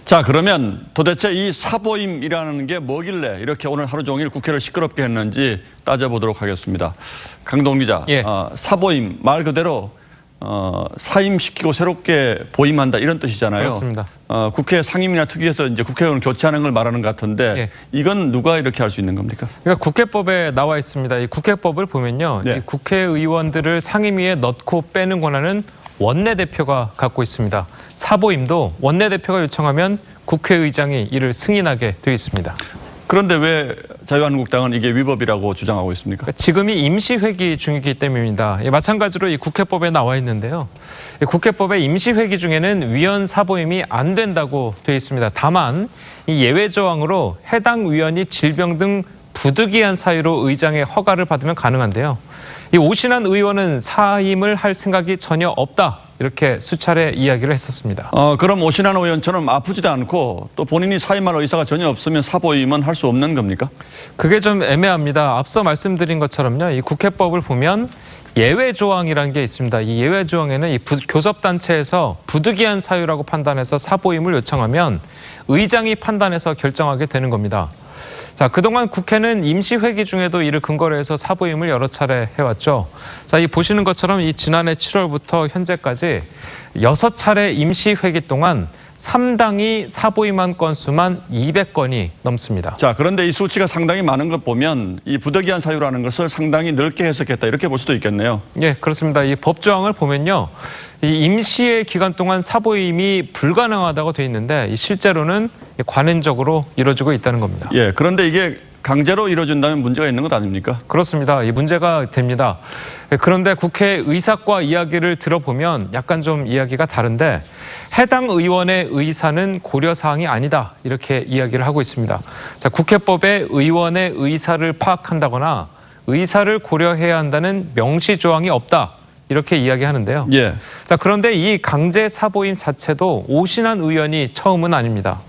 자, 그러면 도대체 이 사보임이라는 게 뭐길래 이렇게 오늘 하루 종일 국회를 시끄럽게 했는지 따져보도록 하겠습니다. 강동원 기자, 예. 사보임 말 그대로 사임시키고 새롭게 보임한다 이런 뜻이잖아요. 그렇습니다. 국회 상임이나 특위에서 이제 국회의원 교체하는 걸 말하는 것 같은데 예. 이건 누가 이렇게 할 수 있는 겁니까? 그러니까 국회법에 나와 있습니다. 이 국회법을 보면요, 네. 이 국회의원들을 상임위에 넣고 빼는 권한은 원내대표가 갖고 있습니다. 사보임도 원내대표가 요청하면 국회의장이 이를 승인하게 되어 있습니다. 그런데 왜 자유한국당은 이게 위법이라고 주장하고 있습니까? 그러니까 지금이 임시회기 중이기 때문입니다. 마찬가지로 이 국회법에 나와 있는데요. 이 국회법의 임시회기 중에는 위원 사보임이 안 된다고 되어 있습니다. 다만 이 예외 조항으로 해당 위원이 질병 등 부득이한 사유로 의장의 허가를 받으면 가능한데요. 이 오신환 의원은 사임을 할 생각이 전혀 없다. 이렇게 수차례 이야기를 했었습니다. 그럼 오신환 의원처럼 아프지도 않고 또 본인이 사임할 의사가 전혀 없으면 사보임은 할 수 없는 겁니까? 그게 좀 애매합니다. 앞서 말씀드린 것처럼요. 이 국회법을 보면 예외 조항이라는 게 있습니다. 이 예외 조항에는 이 교섭단체에서 부득이한 사유라고 판단해서 사보임을 요청하면 의장이 판단해서 결정하게 되는 겁니다. 자, 그동안 국회는 임시회기 중에도 이를 근거로 해서 사보임을 여러 차례 해왔죠. 자, 이 보시는 것처럼 이 지난해 7월부터 현재까지 6차례 임시회기 동안 3당이 사보임한 건수만 200건이 넘습니다. 자, 그런데 이 수치가 상당히 많은 것 보면 이 부득이한 사유라는 것을 상당히 넓게 해석했다 이렇게 볼 수도 있겠네요. 예, 그렇습니다. 이 법조항을 보면요, 이 임시의 기간 동안 사보임이 불가능하다고 돼 있는데 실제로는 관행적으로 이루어지고 있다는 겁니다. 예, 그런데 이게 강제로 이루어진다면 문제가 있는 것 아닙니까? 그렇습니다. 이 문제가 됩니다. 그런데 국회 의사과 이야기를 들어보면 약간 좀 이야기가 다른데 해당 의원의 의사는 고려사항이 아니다 이렇게 이야기를 하고 있습니다. 자, 국회법에 의원의 의사를 파악한다거나 의사를 고려해야 한다는 명시조항이 없다 이렇게 이야기하는데요. 예. 자, 그런데 이 강제 사보임 자체도 오신환 의원이 처음은 아닙니다.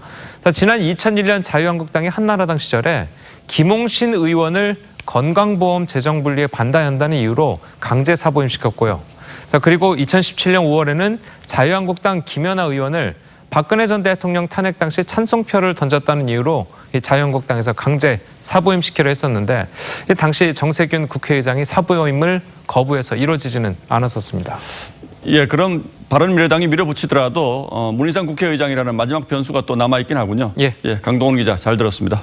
자, 지난 2001년 자유한국당이 한나라당 시절에 김홍신 의원을 건강보험 재정분리에 반대한다는 이유로 강제 사보임시켰고요. 자, 그리고 2017년 5월에는 자유한국당 김연아 의원을 박근혜 전 대통령 탄핵 당시 찬성표를 던졌다는 이유로 자유한국당에서 강제 사보임시키려 했었는데 당시 정세균 국회의장이 사보임을 거부해서 이루어지지는 않았었습니다. 예, 그럼 바른미래당이 밀어붙이더라도 문희상 국회의장이라는 마지막 변수가 또 남아있긴 하군요. 예. 예, 강동원 기자 잘 들었습니다.